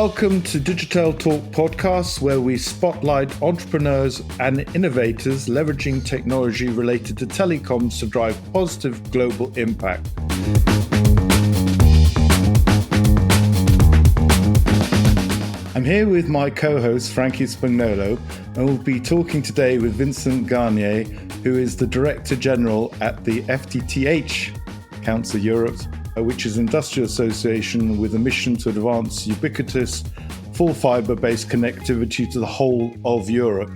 Welcome to Digitel Talk podcast, where we spotlight entrepreneurs and innovators leveraging technology related to telecoms to drive positive global impact. I'm here with my co-host, Frankie Spagnolo, and we'll be talking today with Vincent Garnier, who is the Director General at the FTTH Council Europe, which is an industrial association with a mission to advance ubiquitous, full fibre-based connectivity to the whole of Europe.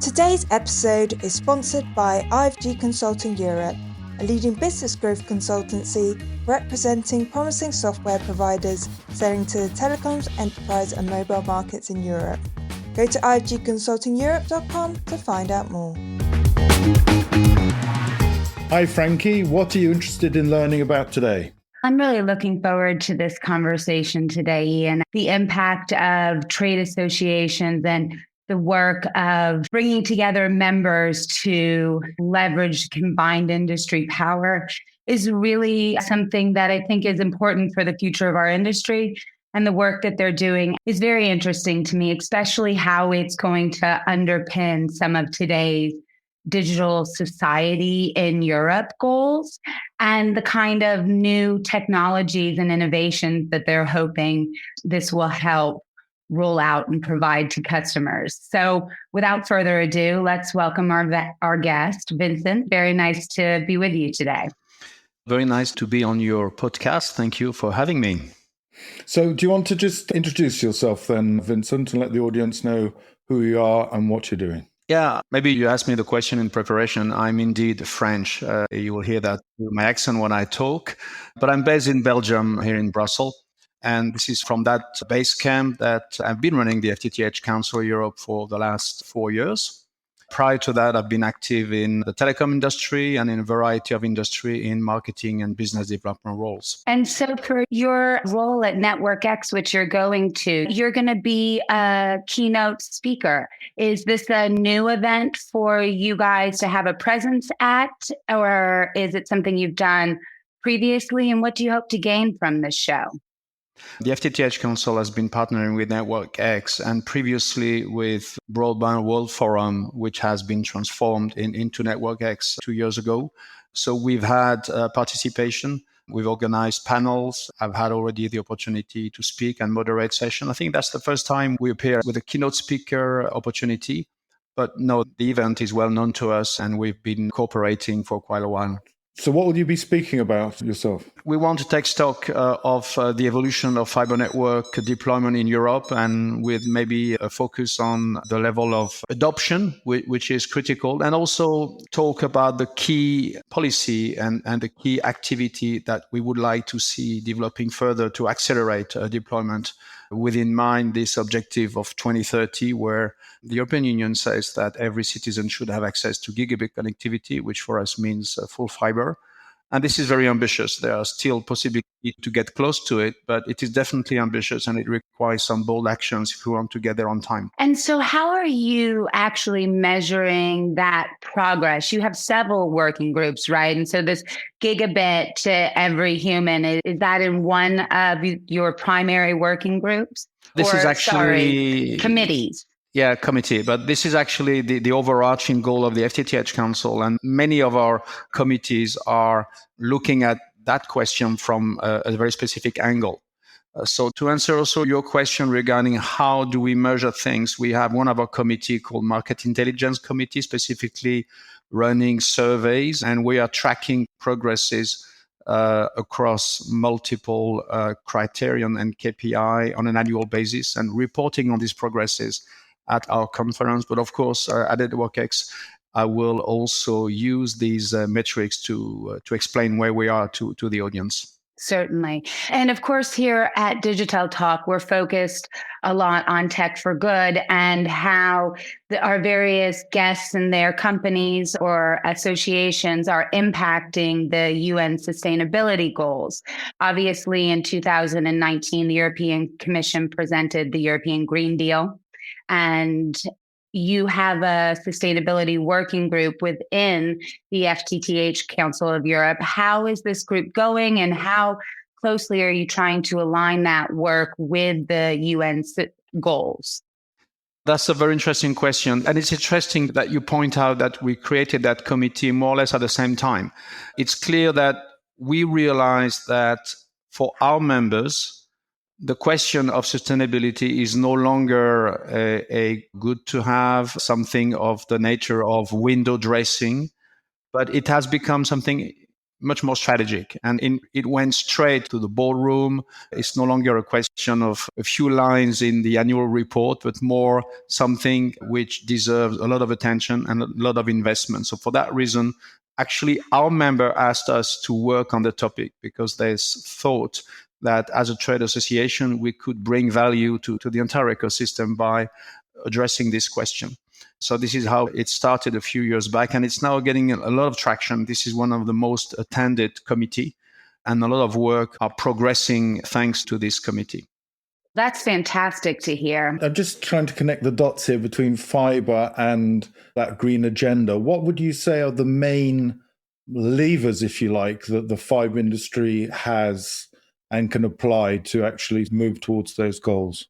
Today's episode is sponsored by IFG Consulting Europe, a leading business growth consultancy representing promising software providers selling to the telecoms, enterprise and mobile markets in Europe. Go to ifgconsultingeurope.com to find out more. Hi Frankie, what are you interested in learning about today? I'm really looking forward to this conversation today, Ian. The impact of trade associations and the work of bringing together members to leverage combined industry power is really something that I think is important for the future of our industry. And the work that they're doing is very interesting to me, especially how it's going to underpin some of today's digital society in Europe goals and the kind of new technologies and innovations that they're hoping this will help roll out and provide to customers. So without further ado, let's welcome our guest, Vincent. Very nice to be with you today. Very nice to be on your podcast. Thank you for having me. So do you want to just introduce yourself then, Vincent, and let the audience know who you are and what you're doing? Yeah, maybe you asked me the question in preparation. I'm indeed French. You will hear that through my accent when I talk. But I'm based in Belgium, here in Brussels. And this is from that base camp that I've been running the FTTH Council Europe for the last 4 years. Prior to that, I've been active in the telecom industry and in a variety of industry in marketing and business development roles. And so for your role at Network X, which you're going to be a keynote speaker. Is this a new event for you guys to have a presence at, or is it something you've done previously? And what do you hope to gain from this show? The FTTH Council has been partnering with Network X and previously with Broadband World Forum, which has been transformed into Network X 2 years ago. So we've had participation. We've organized panels. I've had already the opportunity to speak and moderate sessions. I think that's the first time we appear with a keynote speaker opportunity. But no, the event is well known to us and we've been cooperating for quite a while. So what will you be speaking about yourself? We want to take stock of the evolution of fiber network deployment in Europe and with maybe a focus on the level of adoption, which is critical, and also talk about the key policy and the key activity that we would like to see developing further to accelerate deployment with in mind this objective of 2030, where the European Union says that every citizen should have access to gigabit connectivity, which for us means full fiber. And this is very ambitious. There are still possibilities to get close to it, but it is definitely ambitious and it requires some bold actions if we want to get there on time. And so how are you actually measuring that progress? You have several working groups, right? And so this gigabit to every human, is that in one of your primary working groups? This is actually committees. Yeah, committee. But this is actually the overarching goal of the FTTH Council. And many of our committees are looking at that question from a very specific angle. So to answer also your question regarding how do we measure things, we have one of our committee called Market Intelligence Committee, specifically running surveys. And we are tracking progresses across multiple criterion and KPI on an annual basis and reporting on these progresses at our conference. But of course, at Network X, I will also use these metrics to explain where we are to the audience. Certainly. And of course, here at Digitel Talk, we're focused a lot on tech for good and how our various guests and their companies or associations are impacting the UN sustainability goals. Obviously, in 2019, the European Commission presented the European Green Deal. And you have a sustainability working group within the FTTH Council of Europe. How is this group going and how closely are you trying to align that work with the UN goals? That's a very interesting question. And it's interesting that you point out that we created that committee more or less at the same time. It's clear that we realize that for our members, the question of sustainability is no longer a good to have, something of the nature of window dressing, but it has become something much more strategic. And it went straight to the boardroom. It's no longer a question of a few lines in the annual report, but more something which deserves a lot of attention and a lot of investment. So for that reason, actually, our member asked us to work on the topic because there's thought that as a trade association, we could bring value to the entire ecosystem by addressing this question. So this is how it started a few years back, and it's now getting a lot of traction. This is one of the most attended committee, and a lot of work are progressing thanks to this committee. That's fantastic to hear. I'm just trying to connect the dots here between fibre and that green agenda. What would you say are the main levers, if you like, that the fibre industry has and can apply to actually move towards those goals?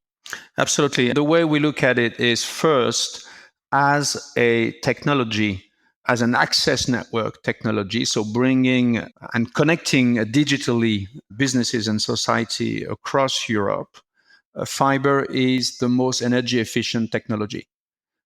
Absolutely. The way we look at it is first as a technology, as an access network technology, so bringing and connecting digitally businesses and society across Europe. Fiber is the most energy efficient technology.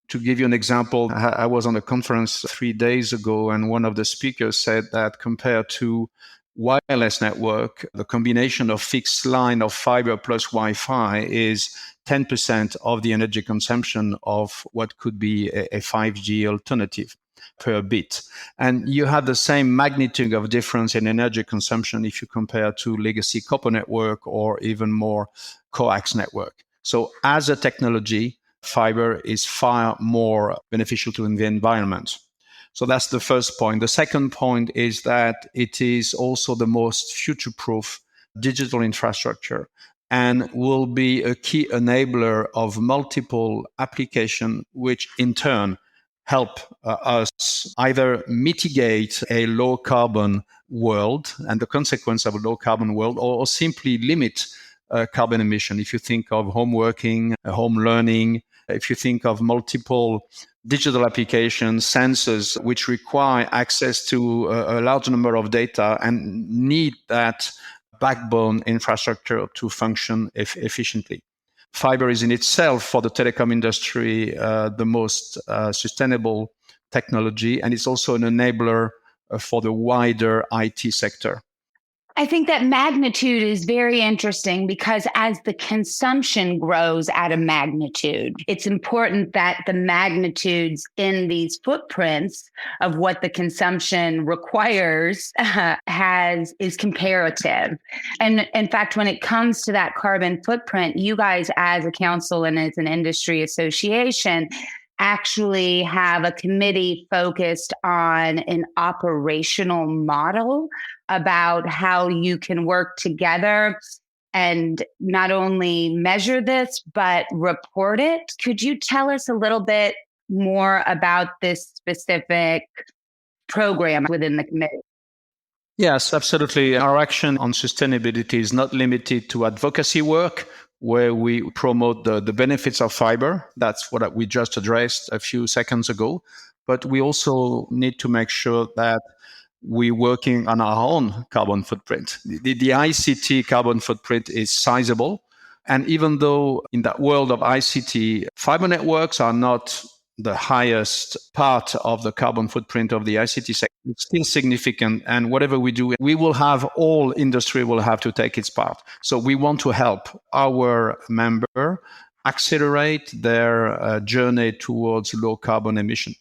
To give you an example, I was on a conference 3 days ago, and one of the speakers said that compared to wireless network, the combination of fixed line of fiber plus Wi-Fi is 10% of the energy consumption of what could be a 5G alternative per bit. And you have the same magnitude of difference in energy consumption if you compare to legacy copper network or even more coax network. So as a technology, fiber is far more beneficial to the environment. So that's the first point. The second point is that it is also the most future-proof digital infrastructure and will be a key enabler of multiple applications, which in turn help us either mitigate a low carbon world and the consequence of a low carbon world, or simply limit carbon emission. If you think of home working, home learning, if you think of multiple digital applications, sensors, which require access to a large number of data and need that backbone infrastructure to function efficiently. Fiber is in itself, for the telecom industry, the most sustainable technology, and it's also an enabler for the wider IT sector. I think that magnitude is very interesting because as the consumption grows at a magnitude, it's important that the magnitudes in these footprints of what the consumption requires is comparative. And in fact, when it comes to that carbon footprint, you guys as a council and as an industry association actually have a committee focused on an operational model about how you can work together and not only measure this, but report it. Could you tell us a little bit more about this specific program within the committee? Yes, absolutely. Our action on sustainability is not limited to advocacy work, where we promote the benefits of fiber. That's what we just addressed a few seconds ago. But we also need to make sure that we're working on our own carbon footprint. The ICT carbon footprint is sizable. And even though in that world of ICT, fiber networks are not the highest part of the carbon footprint of the ICT sector, it's still significant. And whatever we do, all industry will have to take its part. So we want to help our member accelerate their journey towards low carbon emission.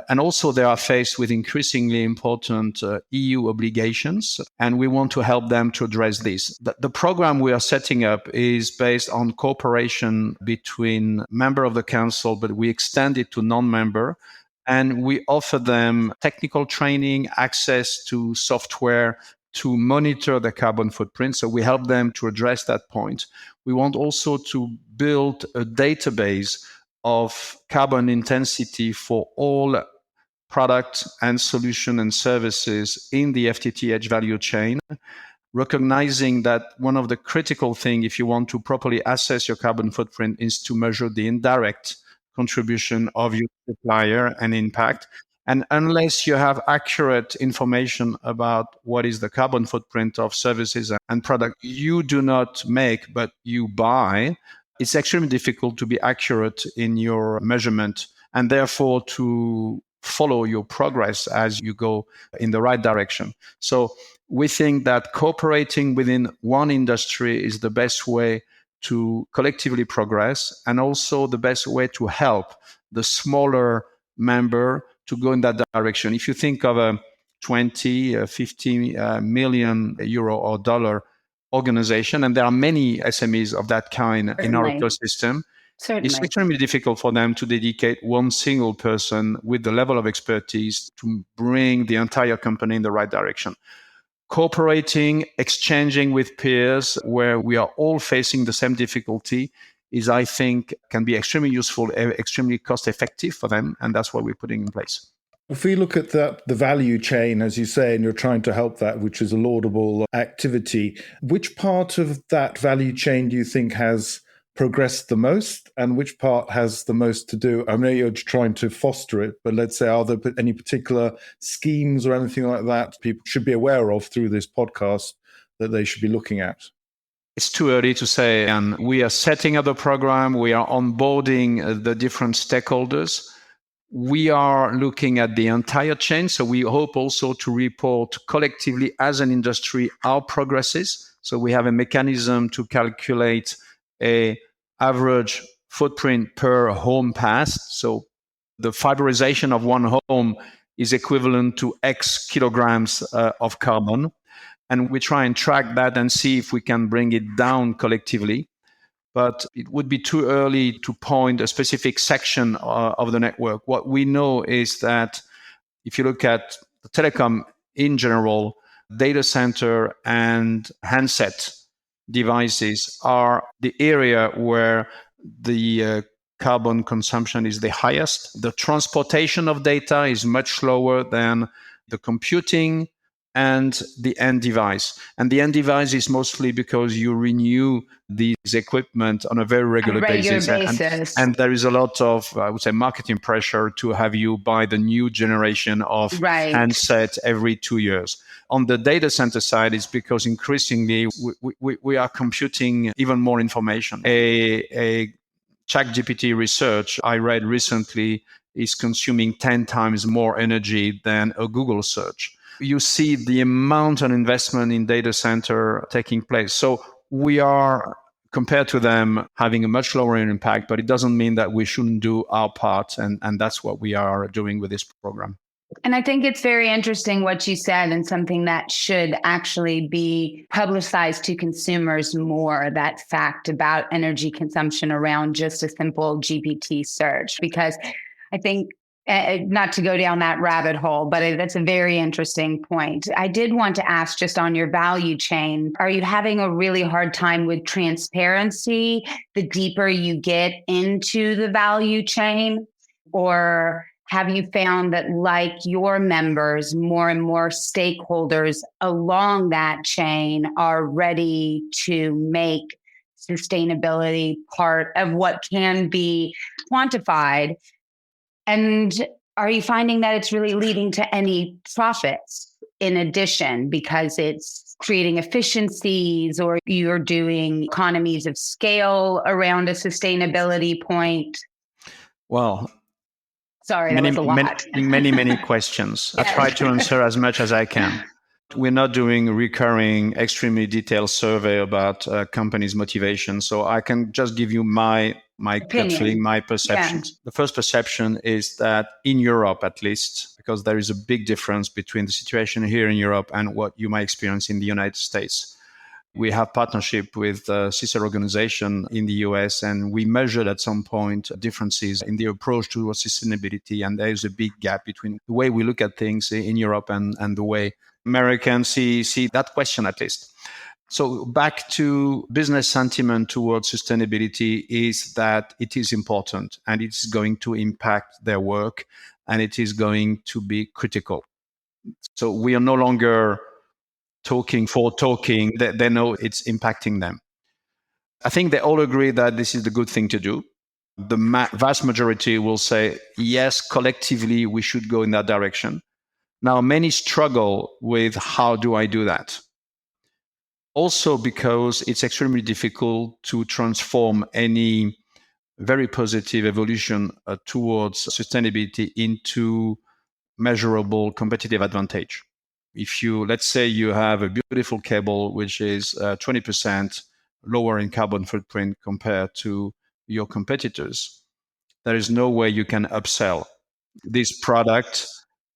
And also they are faced with increasingly important EU obligations, and we want to help them to address this. The program we are setting up is based on cooperation between member of the council, but we extend it to non-member, and we offer them technical training, access to software to monitor the carbon footprint. So we help them to address that point. We want also to build a database of carbon intensity for all products and solutions and services in the FTTH value chain, recognizing that one of the critical things, if you want to properly assess your carbon footprint, is to measure the indirect contribution of your supplier and impact. And unless you have accurate information about what is the carbon footprint of services and products you do not make, but you buy, it's extremely difficult to be accurate in your measurement and therefore to follow your progress as you go in the right direction. So we think that cooperating within one industry is the best way to collectively progress and also the best way to help the smaller member to go in that direction. If you think of a 20, 50 million euro or dollar organization, and there are many SMEs of that kind in our ecosystem, it's extremely difficult for them to dedicate one single person with the level of expertise to bring the entire company in the right direction. Cooperating, exchanging with peers where we are all facing the same difficulty is, I think, can be extremely useful, extremely cost effective for them. And that's what we're putting in place. If we look at the value chain, as you say, and you're trying to help that, which is a laudable activity, which part of that value chain do you think has progressed the most and which part has the most to do? I know you're trying to foster it, but let's say, are there any particular schemes or anything like that people should be aware of through this podcast that they should be looking at? It's too early to say, and we are setting up a program. We are onboarding the different stakeholders. We are looking at the entire chain. So we hope also to report collectively as an industry our progresses. So we have a mechanism to calculate a average footprint per home passed. So the fiberization of one home is equivalent to X kilograms of carbon. And we try and track that and see if we can bring it down collectively. But it would be too early to point a specific section of the network. What we know is that if you look at the telecom in general, data center and handset devices are the area where the carbon consumption is the highest. The transportation of data is much lower than the computing and the end device. And the end device is mostly because you renew these equipment on a very regular basis. And there is a lot of, I would say, marketing pressure to have you buy the new generation of handset every 2 years. On the data center side, it's because increasingly we are computing even more information. A ChatGPT research I read recently is consuming 10 times more energy than a Google search. You see the amount of investment in data center taking place. So we are, compared to them, having a much lower impact, but it doesn't mean that we shouldn't do our part. And that's what we are doing with this program. And I think it's very interesting what you said, and something that should actually be publicized to consumers more, that fact about energy consumption around just a simple GPT search, because I think not to go down that rabbit hole, but that's a very interesting point. I did want to ask, just on your value chain, are you having a really hard time with transparency the deeper you get into the value chain? Or have you found that, like your members, more and more stakeholders along that chain are ready to make sustainability part of what can be quantified? And are you finding that it's really leading to any profits in addition, because it's creating efficiencies, or you're doing economies of scale around a sustainability point? Well, sorry, that was a lot. Many questions. Yes. I try to answer as much as I can. We're not doing recurring, extremely detailed survey about companies' motivation. So I can just give you my gut feeling, my perceptions. Yeah. The first perception is that in Europe, at least, because there is a big difference between the situation here in Europe and what you might experience in the United States. We have partnership with sister organization in the US, and we measured at some point differences in the approach towards sustainability. And there is a big gap between the way we look at things in Europe and the way Americans see that question, at least. So back to business sentiment towards sustainability is that it is important, and it's going to impact their work, and it is going to be critical. So we are no longer talking for talking. They know it's impacting them. I think they all agree that this is the good thing to do. The vast majority will say, yes, collectively, we should go in that direction. Now, many struggle with how do I do that? Also because it's extremely difficult to transform any very positive evolution towards sustainability into measurable competitive advantage. If let's say you have a beautiful cable which is 20% lower in carbon footprint compared to your competitors, there is no way you can upsell this product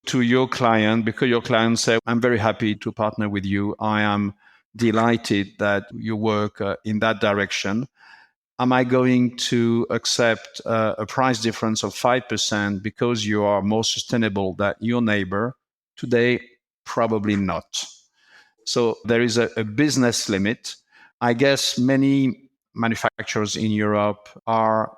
to your client, because your client say, I'm very happy to partner with you. I am delighted that you work in that direction. Am I going to accept a price difference of 5% because you are more sustainable than your neighbor? Today, probably not. So there is a business limit. I guess many manufacturers in Europe are,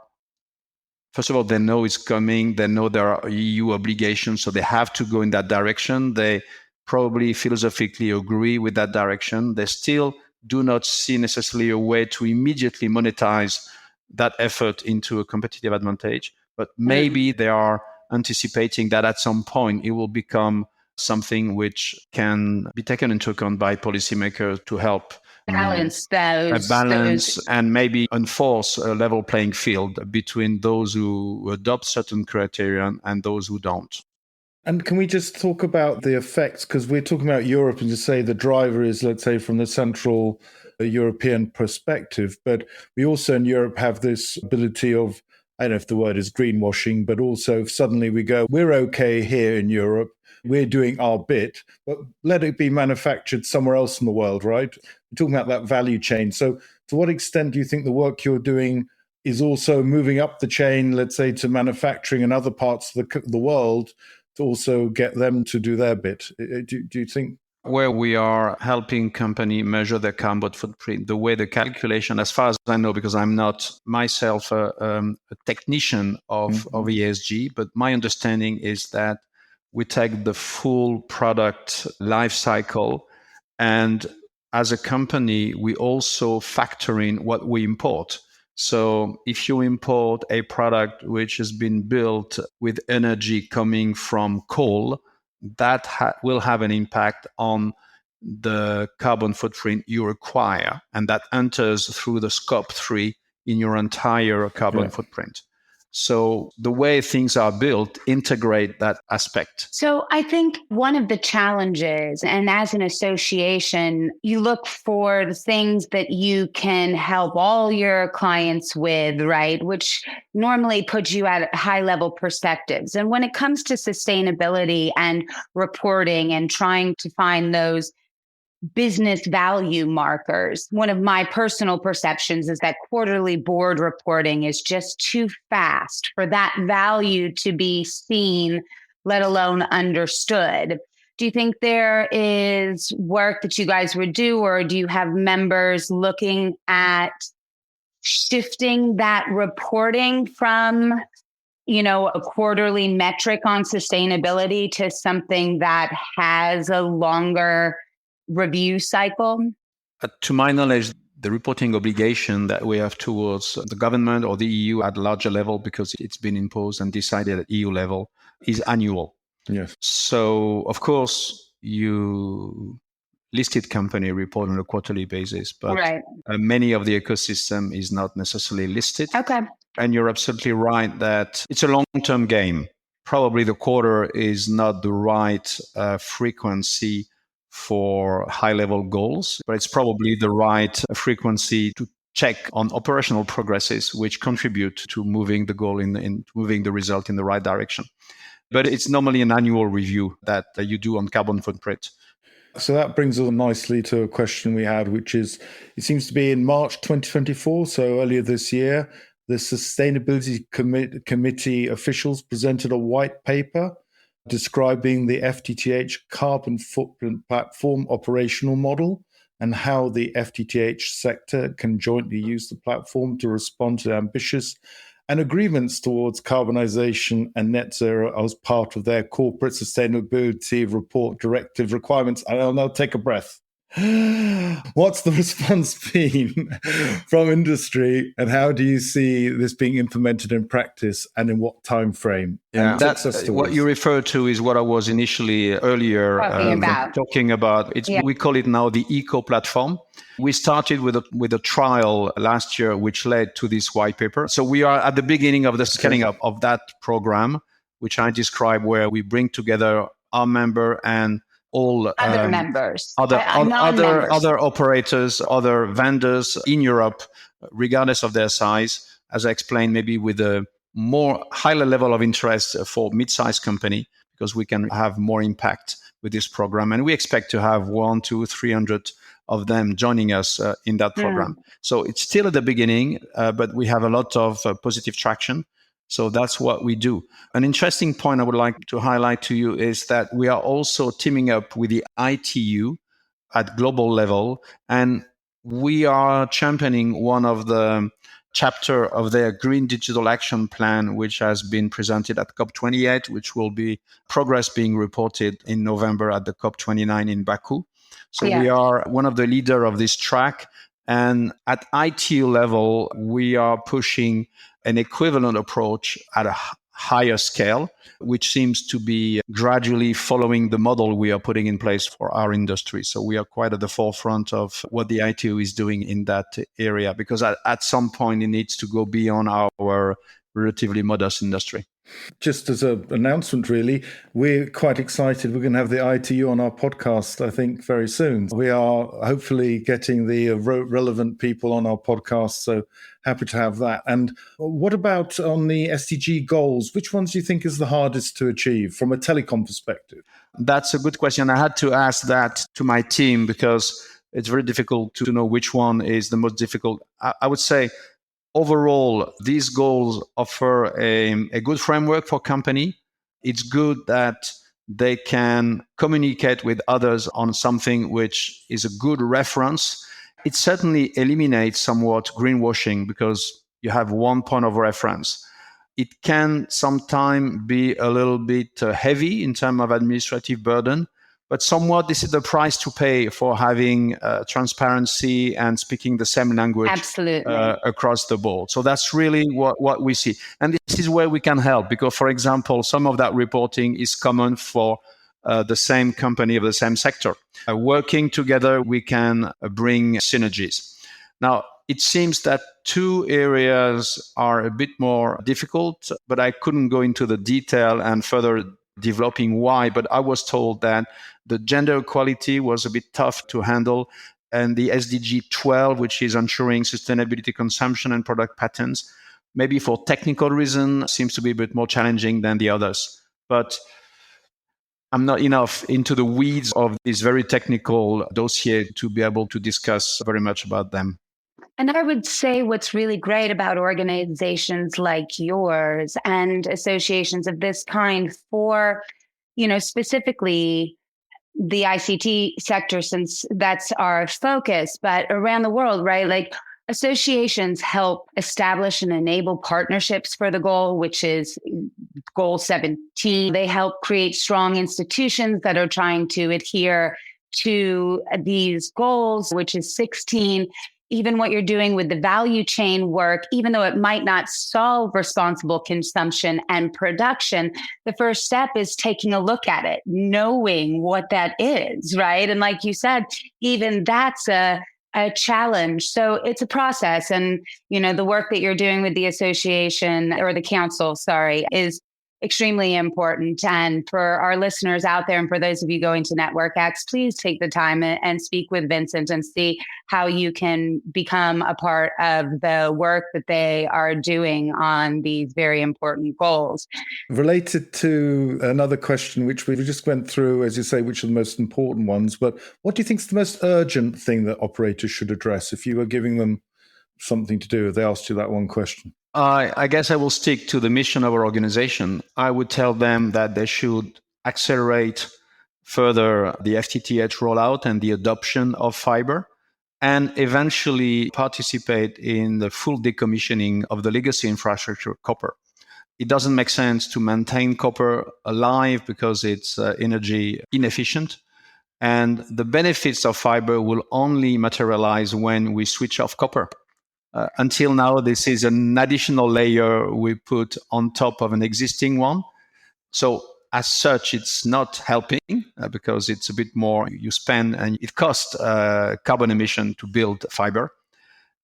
first of all, they know it's coming. They know there are EU obligations, so they have to go in that direction. They probably philosophically agree with that direction. They still do not see necessarily a way to immediately monetize that effort into a competitive advantage. But maybe they are anticipating that at some point it will become something which can be taken into account by policymakers to help balance those and maybe enforce a level playing field between those who adopt certain criteria and those who don't. And can we just talk about the effects? Because we're talking about Europe and just say the driver is, let's say, from the central European perspective. But we also in Europe have this ability of, I don't know if the word is greenwashing, but also suddenly we go, we're okay here in Europe. We're doing our bit, but let it be manufactured somewhere else in the world, right? We're talking about that value chain. So to what extent do you think the work you're doing is also moving up the chain, let's say, to manufacturing in other parts of the world, to also get them to do their bit? Do you think? Where we are helping companies measure their carbon footprint, the way the calculation, as far as I know, because I'm not myself a technician of ESG, but my understanding is that we take the full product life cycle, and as a company, we also factor in what we import. So if you import a product which has been built with energy coming from coal, that will have an impact on the carbon footprint you require, and that enters through the scope 3 in your entire carbon footprint. So the way things are built integrate that aspect. So I think one of the challenges, and as an association, you look for the things that you can help all your clients with, right? Which normally puts you at high level perspectives. And when it comes to sustainability and reporting and trying to find those business value markers, one of my personal perceptions is that quarterly board reporting is just too fast for that value to be seen, let alone understood. Do you think there is work that you guys would do, or do you have members looking at shifting that reporting from, a quarterly metric on sustainability to something that has a longer review cycle? To my knowledge, the reporting obligation that we have towards the government or the EU at a larger level, because it's been imposed and decided at EU level, is annual. Yes. So, of course, you listed company report on a quarterly basis, but many of the ecosystem is not necessarily listed. Okay. And you're absolutely right that it's a long-term game. Probably the quarter is not the right frequency for high-level goals, but it's probably the right frequency to check on operational progresses which contribute to moving the goal in moving the result in the right direction. But it's normally an annual review that you do on carbon footprint. So that brings us nicely to a question we had, which is, it seems to be in March 2024, so earlier this year, the Sustainability Committee officials presented a white paper describing the FTTH carbon footprint platform operational model and how the FTTH sector can jointly use the platform to respond to ambitious and agreements towards carbonization and net zero as part of their corporate sustainability report directive requirements. I'll now take a breath. What's the response been from industry, and how do you see this being implemented in practice, and in what time frame? Yeah, what you refer to is what I was initially earlier talking about. We call it now the eco platform. We started with a trial last year, which led to this white paper. So we are at the beginning of the scaling up of that program, which I describe, where we bring together our member and all other members, other operators, other vendors in Europe, regardless of their size. As I explained, maybe with a more higher level of interest for mid-sized company, because we can have more impact with this program. And we expect to have 100, 200, 300 of them joining us in that program. So it's still at the beginning, but we have a lot of positive traction. So that's what we do. An interesting point I would like to highlight to you is that we are also teaming up with the ITU at global level, and we are championing one of the chapter of their Green Digital Action Plan, which has been presented at COP28, which will be progress being reported in November at the COP29 in Baku. So we are one of the leader of this track. And at ITU level, we are pushing an equivalent approach at a higher scale, which seems to be gradually following the model we are putting in place for our industry. So we are quite at the forefront of what the ITU is doing in that area, because at some point it needs to go beyond our relatively modest industry. Just as an announcement, really, we're quite excited. We're going to have the ITU on our podcast, I think, very soon. We are hopefully getting the relevant people on our podcast, so happy to have that. And what about on the SDG goals? Which ones do you think is the hardest to achieve from a telecom perspective? That's a good question. I had to ask that to my team, because it's very difficult to know which one is the most difficult. I would say, overall, these goals offer a good framework for company. It's good that they can communicate with others on something which is a good reference. It certainly eliminates somewhat greenwashing, because you have one point of reference. It can sometimes be a little bit heavy in terms of administrative burden, but somewhat this is the price to pay for having transparency and speaking the same language across the board. So that's really what we see. And this is where we can help, because, for example, some of that reporting is common for the same company of the same sector. Working together, we can bring synergies. Now, it seems that two areas are a bit more difficult, but I couldn't go into the detail and further developing why, but I was told that the gender equality was a bit tough to handle, and the SDG 12, which is ensuring sustainability, consumption and product patterns, maybe for technical reason, seems to be a bit more challenging than the others. But I'm not enough into the weeds of this very technical dossier to be able to discuss very much about them. And I would say what's really great about organizations like yours and associations of this kind for, specifically the ICT sector, since that's our focus, but around the world, right? Like, associations help establish and enable partnerships for the goal, which is goal 17. They help create strong institutions that are trying to adhere to these goals, which is 16. Even what you're doing with the value chain work, even though it might not solve responsible consumption and production, the first step is taking a look at it, knowing what that is, right? And like you said, even that's a challenge. So it's a process. And, the work that you're doing with the association or the council, is extremely important. And for our listeners out there, and for those of you going to Network X, please take the time and speak with Vincent and see how you can become a part of the work that they are doing on these very important goals. Related to another question, which we just went through, as you say, which are the most important ones, but what do you think is the most urgent thing that operators should address if you were giving them something to do, if they asked you that one question? I guess I will stick to the mission of our organization. I would tell them that they should accelerate further the FTTH rollout and the adoption of fiber, and eventually participate in the full decommissioning of the legacy infrastructure copper. It doesn't make sense to maintain copper alive because it's energy inefficient. And the benefits of fiber will only materialize when we switch off copper. Until now, this is an additional layer we put on top of an existing one. So as such, it's not helping because it's a bit more you spend and it costs carbon emission to build fiber.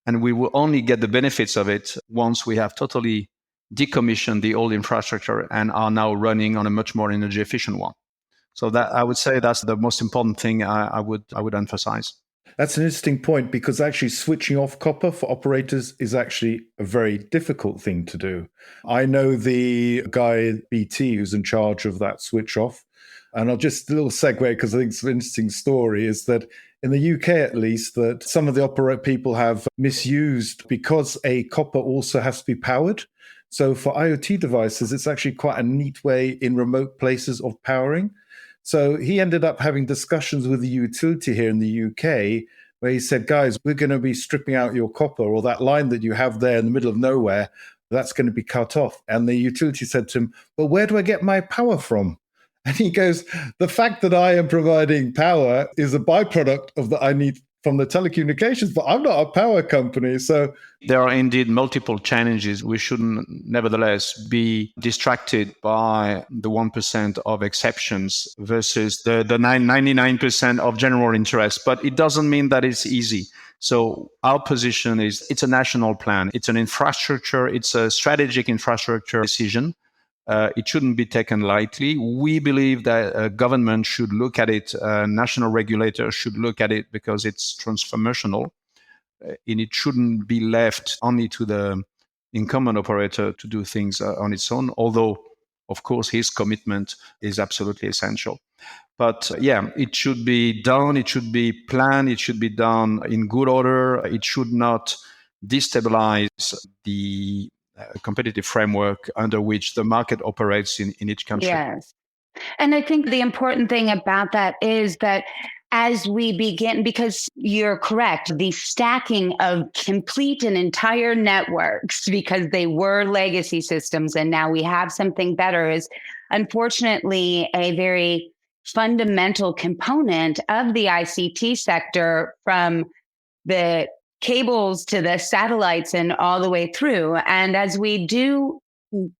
And we will only get the benefits of it once we have totally decommissioned the old infrastructure and are now running on a much more energy efficient one. So that I would say that's the most important thing I would emphasize. That's an interesting point because actually switching off copper for operators is actually a very difficult thing to do. I know the guy BT who's in charge of that switch off. And I'll just a little segue because I think it's an interesting story is that in the UK, at least, that some of the people have misused because a copper also has to be powered. So for IoT devices, it's actually quite a neat way in remote places of powering. So he ended up having discussions with the utility here in the UK where he said, guys, we're going to be stripping out your copper or that line that you have there in the middle of nowhere, that's going to be cut off. And the utility said to him, well, where do I get my power from? And he goes, the fact that I am providing power is a byproduct of that I need from the telecommunications, but I'm not a power company. So there are indeed multiple challenges. We shouldn't nevertheless be distracted by the 1% of exceptions versus the 99% of general interest. But it doesn't mean that it's easy. So our position is it's a national plan. It's an infrastructure. It's a strategic infrastructure decision. It shouldn't be taken lightly. We believe that a government should look at it, national regulators should look at it because it's transformational. And it shouldn't be left only to the incumbent operator to do things on its own, although, of course, his commitment is absolutely essential. But yeah, it should be done. It should be planned. It should be done in good order. It should not destabilize the competitive framework under which the market operates in each country. Yes. And I think the important thing about that is that as we begin, because you're correct, the stacking of complete and entire networks, because they were legacy systems and now we have something better, is unfortunately a very fundamental component of the ICT sector, from the cables to the satellites and all the way through. And as we do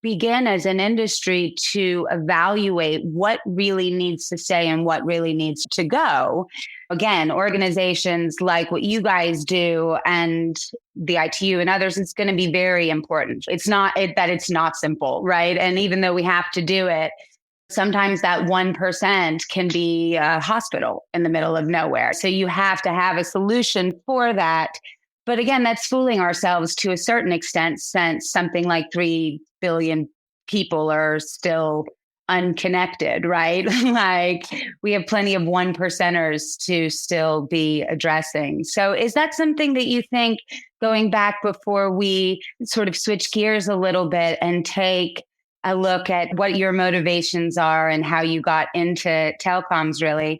begin as an industry to evaluate what really needs to stay and what really needs to go, again, organizations like what you guys do and the ITU and others, it's going to be very important. It's not that it's not simple, right? And even though we have to do it, sometimes that 1% can be a hospital in the middle of nowhere. So you have to have a solution for that. But again, that's fooling ourselves to a certain extent, since something like 3 billion people are still unconnected, right? Like we have plenty of 1%ers to still be addressing. So is that something that you think, going back before we sort of switch gears a little bit and take a look at what your motivations are and how you got into telecoms, really,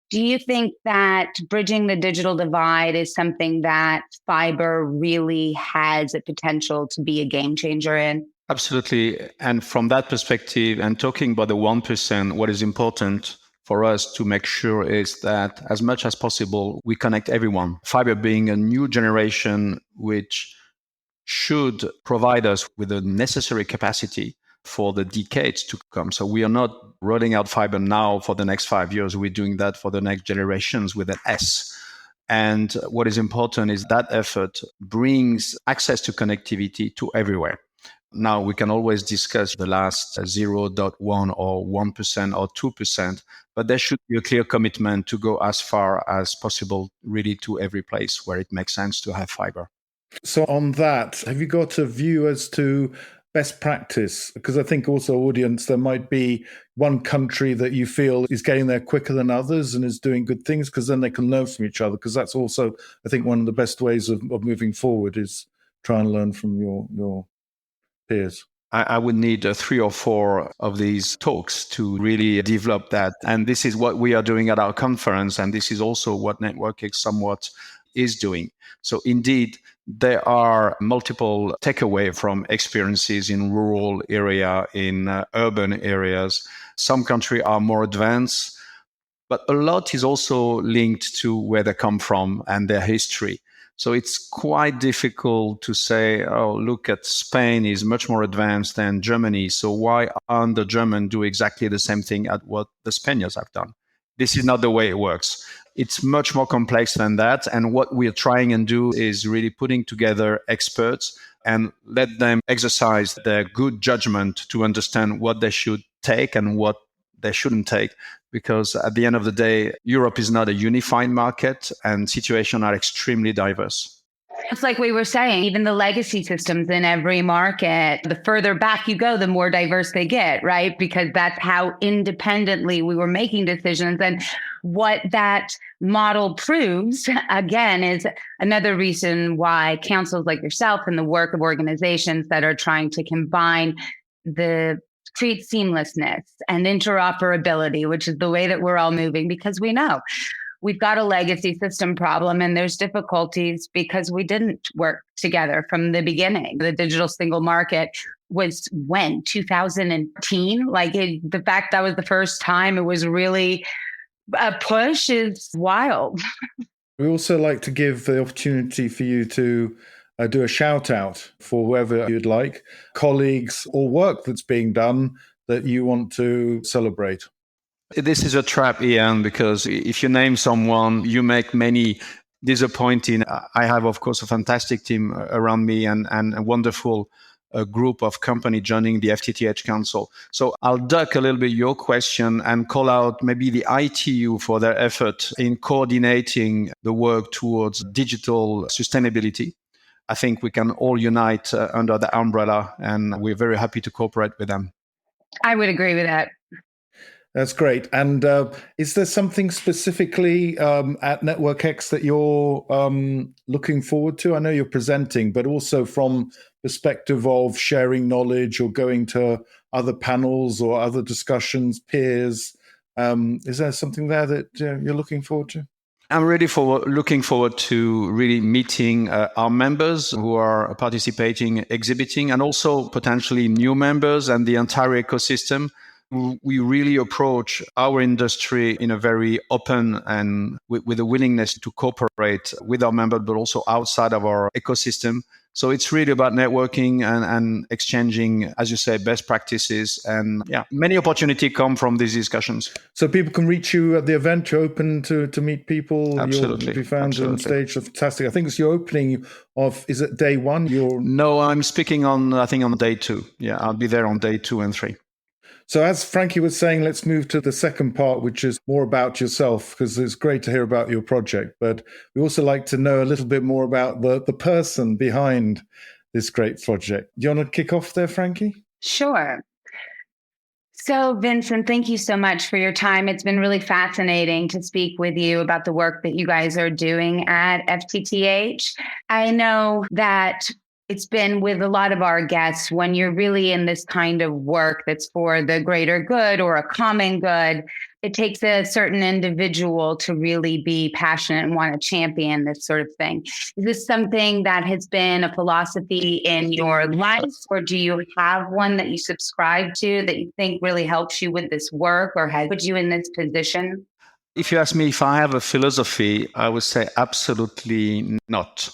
do you think that bridging the digital divide is something that fiber really has a potential to be a game changer in? Absolutely. And from that perspective, and talking about the 1%, what is important for us to make sure is that as much as possible, we connect everyone. Fiber being a new generation, which should provide us with the necessary capacity for the decades to come. So we are not rolling out fiber now for the next 5 years. We're doing that for the next generations with an S. And what is important is that effort brings access to connectivity to everywhere. Now, we can always discuss the last 0.1 or 1% or 2%, but there should be a clear commitment to go as far as possible, really to every place where it makes sense to have fiber. So on that, have you got a view as to best practice? Because I think also, audience, there might be one country that you feel is getting there quicker than others and is doing good things, because then they can learn from each other. Because that's also, I think, one of the best ways of moving forward is try and learn from your peers. I would need 3 or 4 of these talks to really develop that. And this is what we are doing at our conference. And this is also what Networking somewhat is doing. So indeed, there are multiple takeaway from experiences in rural area, in urban areas. Some countries are more advanced. But a lot is also linked to where they come from and their history. So it's quite difficult to say, oh, look at Spain is much more advanced than Germany. So why aren't the Germans do exactly the same thing at what the Spaniards have done? This is not the way it works. It's much more complex than that. And what we're trying and do is really putting together experts and let them exercise their good judgment to understand what they should take and what they shouldn't take. Because at the end of the day, Europe is not a unified market and situations are extremely diverse. It's like we were saying, even the legacy systems in every market, the further back you go, the more diverse they get, right? Because that's how independently we were making decisions. And what that model proves, again, is another reason why councils like yourself and the work of organizations that are trying to combine create seamlessness and interoperability, which is the way that we're all moving, because we know we've got a legacy system problem and there's difficulties because we didn't work together from the beginning. The digital single market was when? 2010? The fact that was the first time it was really a push is wild. We also like to give the opportunity for you to do a shout out for whoever you'd like, colleagues or work that's being done that you want to celebrate. This is a trap, Ian, because if you name someone, you make many disappointing. I have, of course, a fantastic team around me and a wonderful group of company joining the FTTH Council. So I'll duck a little bit your question and call out maybe the ITU for their effort in coordinating the work towards digital sustainability. I think we can all unite under the umbrella, and we're very happy to cooperate with them. I would agree with that. That's great. And is there something specifically at Network X that you're looking forward to? I know you're presenting, but also from perspective of sharing knowledge or going to other panels or other discussions, peers. Is there something there that you're looking forward to? I'm looking forward to really meeting our members who are participating, exhibiting, and also potentially new members and the entire ecosystem. We really approach our industry in a very open and with a willingness to cooperate with our members, but also outside of our ecosystem. So it's really about networking and exchanging, as you say, best practices. And many opportunities come from these discussions. So people can reach you at the event. You're open to meet people. Absolutely. You'll be found on stage. That's fantastic. I think it's your opening of, is it day one? No, I'm speaking on day 2. Yeah, I'll be there on day 2 and 3. So as Frankie was saying, let's move to the second part, which is more about yourself, because it's great to hear about your project. But we also like to know a little bit more about the person behind this great project. Do you want to kick off there, Frankie? Sure. So, Vincent, thank you so much for your time. It's been really fascinating to speak with you about the work that you guys are doing at FTTH. I know that it's been with a lot of our guests, when you're really in this kind of work that's for the greater good or a common good, it takes a certain individual to really be passionate and want to champion this sort of thing. Is this something that has been a philosophy in your life, or do you have one that you subscribe to that you think really helps you with this work or has put you in this position? If you ask me if I have a philosophy, I would say absolutely not.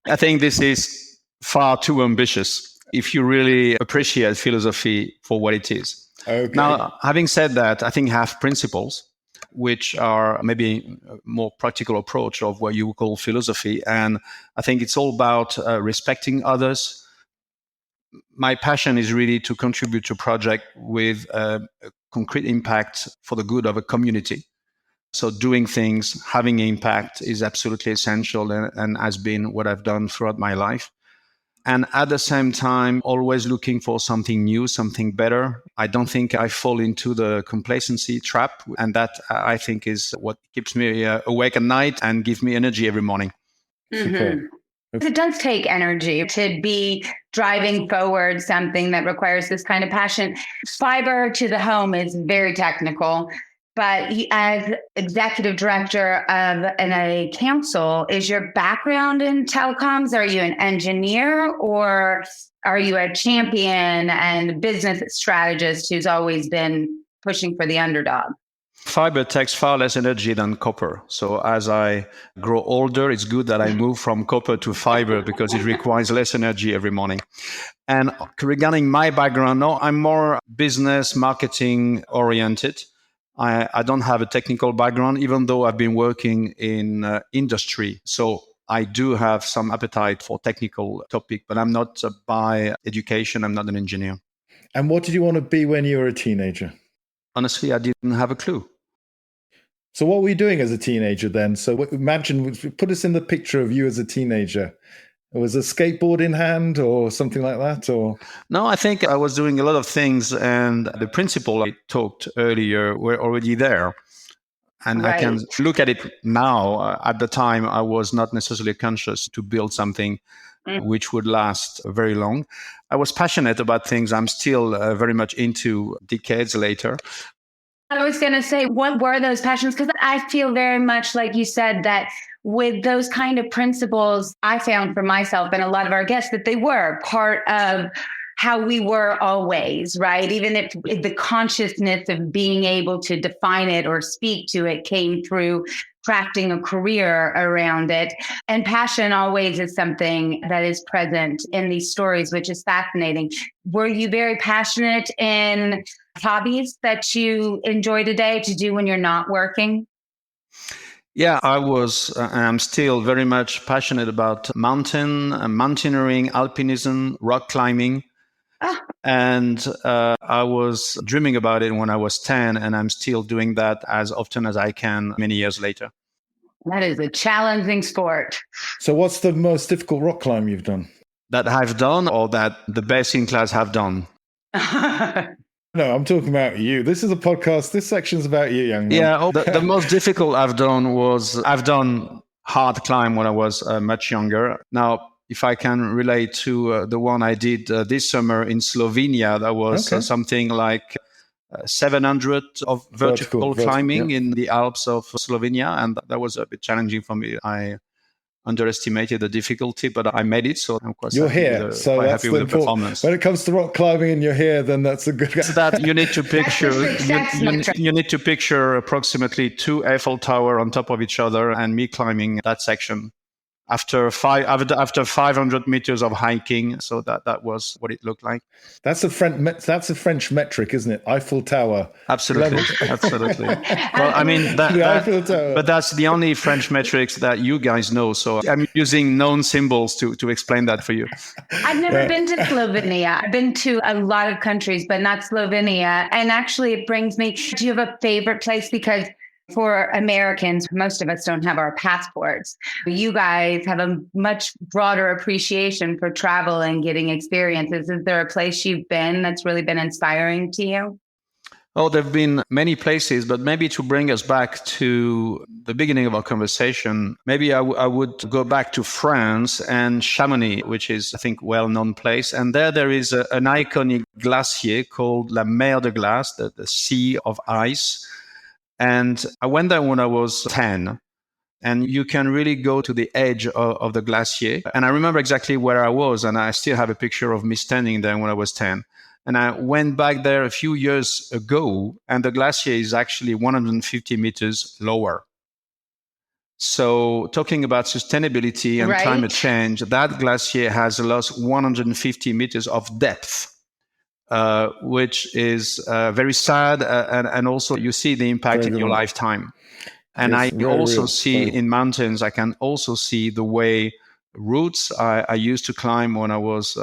I think this is far too ambitious if you really appreciate philosophy for what it is. Okay. Now, having said that, I think I have principles, which are maybe a more practical approach of what you call philosophy. And I think it's all about respecting others. My passion is really to contribute to a project with a concrete impact for the good of a community. So doing things, having impact is absolutely essential and has been what I've done throughout my life. And at the same time, always looking for something new, something better. I don't think I fall into the complacency trap. And that, I think, is what keeps me awake at night and gives me energy every morning. Mm-hmm. It does take energy to be driving forward something that requires this kind of passion. Fiber to the home is very technical. But as executive director of a council, is your background in telecoms? Are you an engineer, or are you a champion and business strategist who's always been pushing for the underdog? Fiber takes far less energy than copper. So as I grow older, it's good that I move from copper to fiber because it requires less energy every morning. And regarding my background, no, I'm more business marketing oriented. I don't have a technical background, even though I've been working in industry. So I do have some appetite for technical topic, but I'm not by education. I'm not an engineer. And what did you want to be when you were a teenager? Honestly, I didn't have a clue. So what were you doing as a teenager then? So imagine, put us in the picture of you as a teenager. Was a skateboard in hand or something like that? Or no, I think I was doing a lot of things, and the principle I talked earlier were already there. And right. I can look at it now. At the time, I was not necessarily conscious to build something which would last very long. I was passionate about things I'm still very much into decades later. I was going to say, what were those passions? Because I feel very much like you said that with those kind of principles, I found for myself and a lot of our guests that they were part of how we were always, right? Even if the consciousness of being able to define it or speak to it came through crafting a career around it. And passion always is something that is present in these stories, which is fascinating. Were you very passionate in hobbies that you enjoy today to do when you're not working? Yeah, I was, I'm still very much passionate about mountaineering, alpinism, rock climbing. And I was dreaming about it when I was 10, and I'm still doing that as often as I can many years later. That is a challenging sport. So what's the most difficult rock climb you've done? That I've done or that the best in class have done? No, I'm talking about you. This is a podcast. This section's about you, young man. Yeah, the most difficult I've done hard climb when I was much younger. Now, if I can relate to the one I did this summer in Slovenia, that was something like 700 of vertical climbing in the Alps of Slovenia. And that was a bit challenging for me. I underestimated the difficulty, but I made it. So I'm quite happy with the performance. When it comes to rock climbing and you're here, then that's a good... That you need to picture, you need to picture approximately 2 Eiffel Tower on top of each other and me climbing that section. After 500 meters of hiking, so that was what it looked like. That's a French metric, isn't it? Eiffel Tower. Absolutely. Well, I mean, but that's the only French metrics that you guys know. So I'm using known symbols to explain that for you. I've never been to Slovenia. I've been to a lot of countries, but not Slovenia. And actually, it brings me. Do you have a favorite place? Because for Americans, most of us don't have our passports. You guys have a much broader appreciation for travel and getting experiences. Is there a place you've been that's really been inspiring to you? Oh, there have been many places, but maybe to bring us back to the beginning of our conversation, maybe I would go back to France and Chamonix, which is, I think, well-known place. And there is an iconic glacier called La Mer de Glace, the Sea of Ice. And I went there when I was 10, and you can really go to the edge of the glacier. And I remember exactly where I was, and I still have a picture of me standing there when I was 10. And I went back there a few years ago, and the glacier is actually 150 meters lower. So talking about sustainability and climate change, that glacier has lost 150 meters of depth. Which is very sad, and also you see the impact in your lifetime. And I also see in mountains, I can also see the way routes I used to climb when I was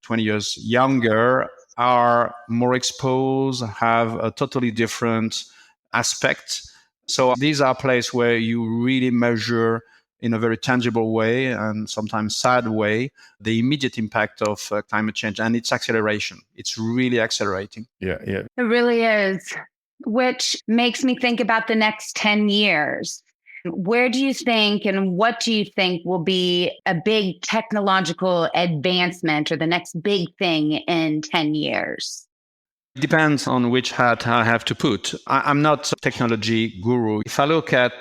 20 years younger are more exposed, have a totally different aspect. So these are places where you really measure in a very tangible way and sometimes sad way, the immediate impact of climate change and its acceleration. It's really accelerating. Yeah. It really is, which makes me think about the next 10 years. Where do you think and what do you think will be a big technological advancement or the next big thing in 10 years? It depends on which hat I have to put. I'm not a technology guru. If I look at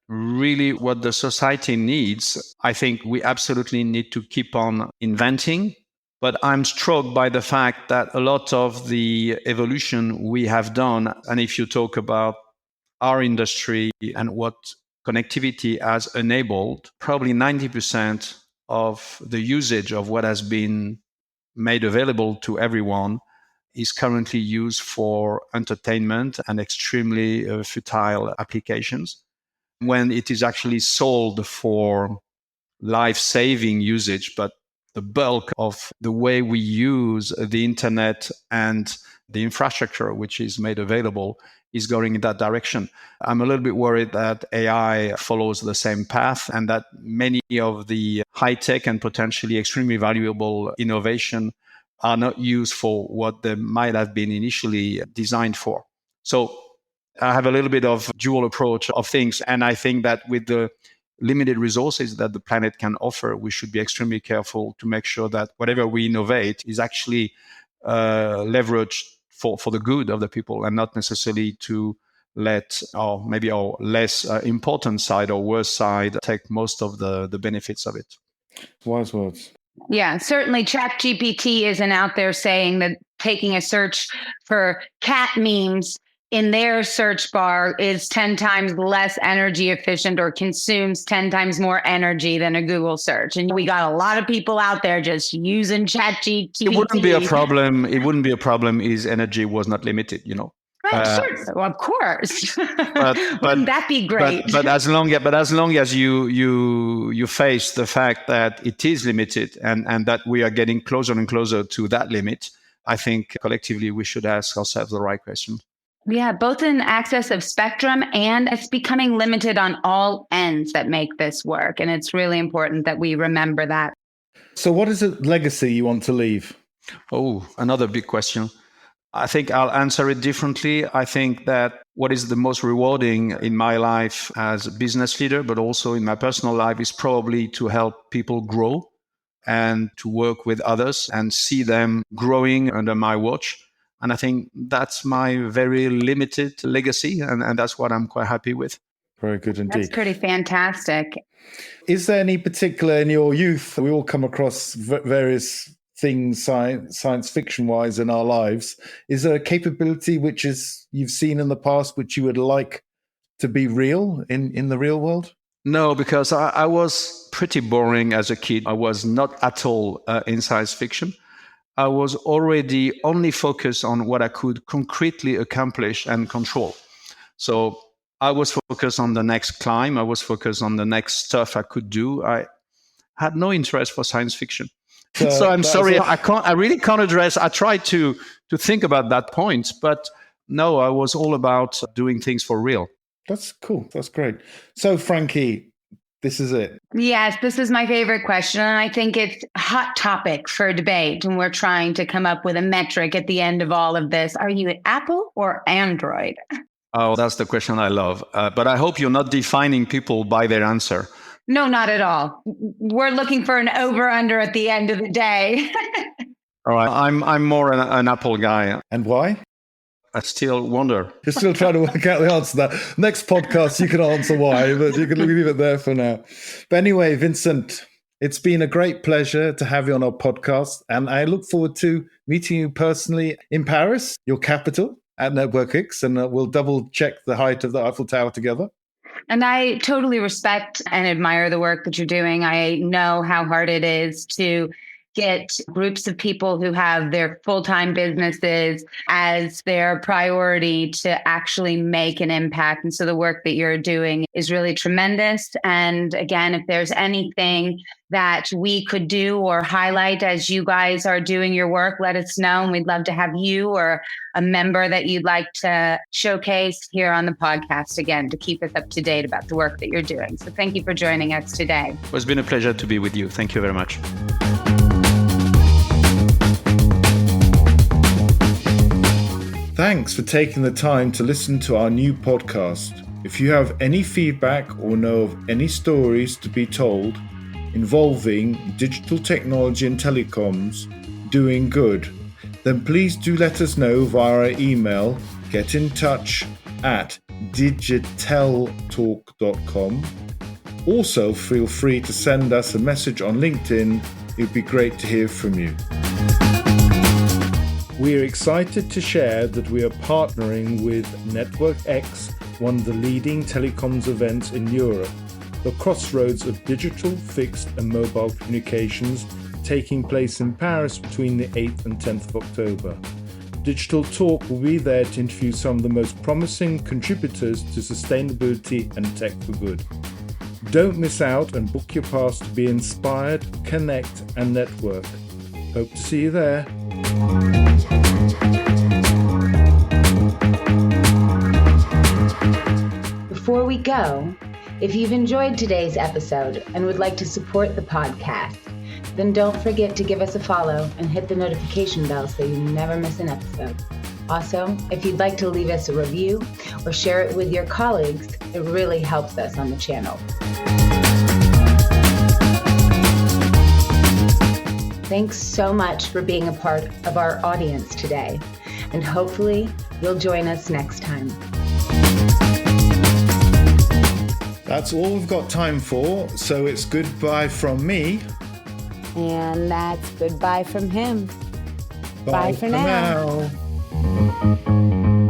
really what the society needs, I think we absolutely need to keep on inventing. But I'm struck by the fact that a lot of the evolution we have done, and if you talk about our industry and what connectivity has enabled, probably 90% of the usage of what has been made available to everyone is currently used for entertainment and extremely futile applications, when it is actually sold for life-saving usage. But the bulk of the way we use the internet and the infrastructure which is made available is going in that direction. I'm a little bit worried that AI follows the same path and that many of the high-tech and potentially extremely valuable innovation are not used for what they might have been initially designed for. So I have a little bit of dual approach of things. And I think that with the limited resources that the planet can offer, we should be extremely careful to make sure that whatever we innovate is actually leveraged for the good of the people and not necessarily to let maybe our less important side or worse side take most of the benefits of it. Wise words. Yeah, certainly ChatGPT isn't out there saying that taking a search for cat memes in their search bar is 10 times less energy efficient or consumes 10 times more energy than a Google search. And we got a lot of people out there just using ChatGPT. It wouldn't be a problem. It wouldn't be a problem if energy was not limited, Sure, well, of course. But wouldn't that be great? But as long as you face the fact that it is limited and that we are getting closer and closer to that limit, I think collectively we should ask ourselves the right question. Yeah, both in access of spectrum and it's becoming limited on all ends that make this work. And it's really important that we remember that. So what is a legacy you want to leave? Oh, another big question. I think I'll answer it differently. I think that what is the most rewarding in my life as a business leader, but also in my personal life, is probably to help people grow and to work with others and see them growing under my watch. And I think that's my very limited legacy, and that's what I'm quite happy with. Very good indeed. That's pretty fantastic. Is there any particular in your youth? We all come across various things science fiction wise in our lives. Is there a capability which you've seen in the past which you would like to be real in the real world? No, because I was pretty boring as a kid. I was not at all in science fiction. I was already only focused on what I could concretely accomplish and control. So I was focused on the next climb. I was focused on the next stuff I could do. I had no interest for science fiction. So I'm sorry, I really can't address. I tried to think about that point, but no, I was all about doing things for real. That's cool. That's great. So Frankie, this is it. Yes, this is my favorite question. And I think it's a hot topic for debate. And we're trying to come up with a metric at the end of all of this. Are you an Apple or Android? Oh, that's the question I love. But I hope you're not defining people by their answer. No, not at all. We're looking for an over-under at the end of the day. All right. I'm more an Apple guy. And why? I still wonder. You're still trying to work out the answer to that. Next podcast, you can answer why, but you can leave it there for now. But anyway, Vincent, it's been a great pleasure to have you on our podcast. And I look forward to meeting you personally in Paris, your capital, at NetworkX. And we'll double check the height of the Eiffel Tower together. And I totally respect and admire the work that you're doing. I know how hard it is to get groups of people who have their full-time businesses as their priority to actually make an impact. And so the work that you're doing is really tremendous. And again, if there's anything that we could do or highlight as you guys are doing your work, let us know. And we'd love to have you or a member that you'd like to showcase here on the podcast again to keep us up to date about the work that you're doing. So thank you for joining us today. It's been a pleasure to be with you. Thank you very much. Thanks for taking the time to listen to our new podcast. If you have any feedback or know of any stories to be told involving digital technology and telecoms doing good, then please do let us know via our email, getinTouch@digiteltalk.com. Also, feel free to send us a message on LinkedIn. It would be great to hear from you. We are excited to share that we are partnering with Network X, one of the leading telecoms events in Europe, the crossroads of digital, fixed and mobile communications, taking place in Paris between the 8th and 10th of October. Digital Talk will be there to interview some of the most promising contributors to sustainability and tech for good. Don't miss out and book your pass to be inspired, connect and network. Hope to see you there. Before we go, if you've enjoyed today's episode and would like to support the podcast, then don't forget to give us a follow and hit the notification bell so you never miss an episode. Also, if you'd like to leave us a review or share it with your colleagues, it really helps us on the channel. Thanks so much for being a part of our audience today, and hopefully you'll join us next time. That's all we've got time for, so it's goodbye from me. And that's goodbye from him. Bye for now. now.